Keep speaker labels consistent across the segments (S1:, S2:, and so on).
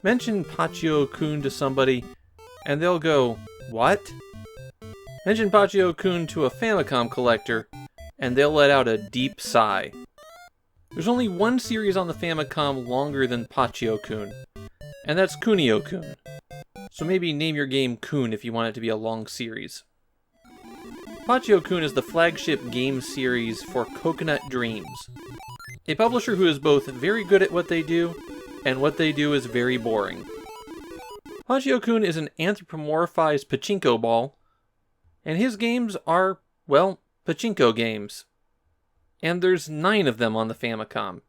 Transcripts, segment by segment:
S1: Mention Pachio-kun to somebody, and they'll go, "What?" Mention Pachio-kun to a Famicom collector, and they'll let out a deep sigh. There's only one series on the Famicom longer than Pachio-kun, and that's Kunio-kun. So maybe name your game Kun if you want it to be a long series. Pachio-kun is the flagship game series for Coconut Dreams, a publisher who is both very good at what they do, and what they do is very boring. Pachio-kun is an anthropomorphized pachinko ball, and his games are, well, pachinko games. And there's 9 of them on the Famicom.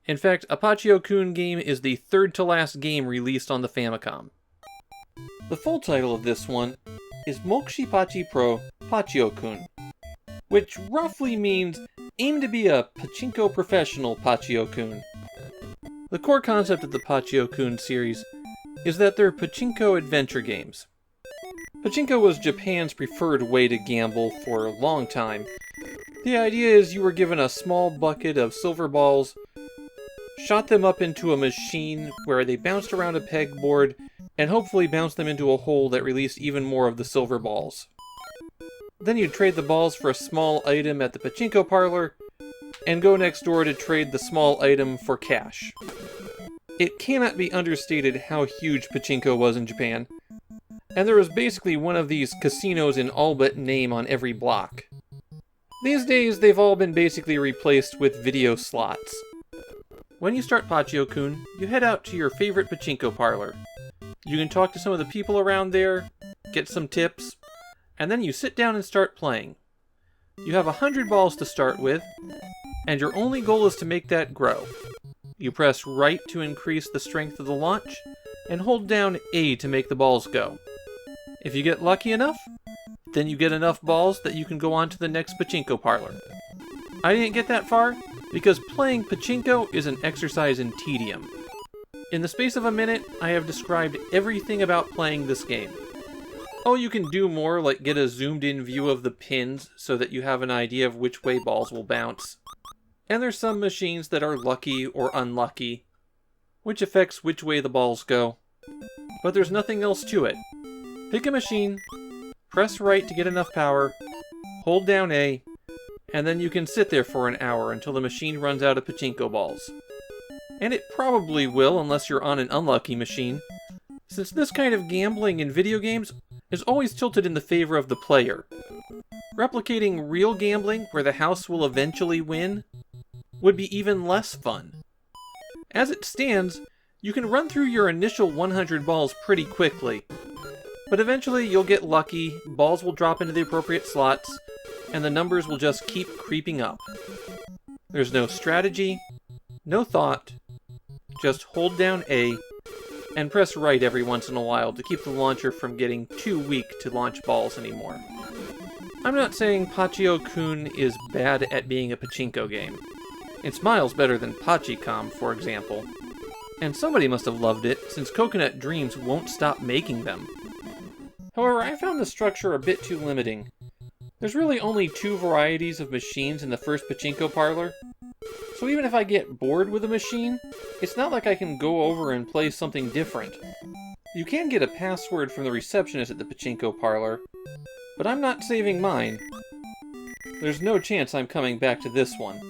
S1: In fact, a Pachio-kun game is the third to last game released on the Famicom. The full title of this one is Mokshi Pachi Pro Pachio-kun, which roughly means aim to be a pachinko professional Pachio-kun. The core concept of the Pachio-kun series is that they're pachinko adventure games. Pachinko was Japan's preferred way to gamble for a long time. The idea is you were given a small bucket of silver balls, shot them up into a machine where they bounced around a pegboard, and hopefully bounced them into a hole that released even more of the silver balls. Then you'd trade the balls for a small item at the pachinko parlor, and go next door to trade the small item for cash. It cannot be understated how huge pachinko was in Japan, and there was basically one of these casinos in all but name on every block. These days, they've all been basically replaced with video slots. When you start Pachio-kun, you head out to your favorite pachinko parlor. You can talk to some of the people around there, get some tips, and then you sit down and start playing. You have 100 balls to start with, and your only goal is to make that grow. You press right to increase the strength of the launch, and hold down A to make the balls go. If you get lucky enough, then you get enough balls that you can go on to the next pachinko parlor. I didn't get that far because playing pachinko is an exercise in tedium. In the space of a minute, I have described everything about playing this game. Oh, you can do more, like get a zoomed-in view of the pins so that you have an idea of which way balls will bounce. And there's some machines that are lucky or unlucky, which affects which way the balls go. But there's nothing else to it. Pick a machine, press right to get enough power, hold down A, and then you can sit there for an hour until the machine runs out of pachinko balls. And it probably will unless you're on an unlucky machine, since this kind of gambling in video games is always tilted in the favor of the player. Replicating real gambling where the house will eventually win would be even less fun. As it stands, you can run through your initial 100 balls pretty quickly, but eventually you'll get lucky, balls will drop into the appropriate slots, and the numbers will just keep creeping up. There's no strategy, no thought, just hold down A, and press right every once in a while to keep the launcher from getting too weak to launch balls anymore. I'm not saying Pachio-kun is bad at being a pachinko game. It's miles better than Pachicom, for example. And somebody must have loved it, since Coconut Dreams won't stop making them. However, I found the structure a bit too limiting. There's really only 2 varieties of machines in the first pachinko parlor, so even if I get bored with a machine, it's not like I can go over and play something different. You can get a password from the receptionist at the pachinko parlor, but I'm not saving mine. There's no chance I'm coming back to this one.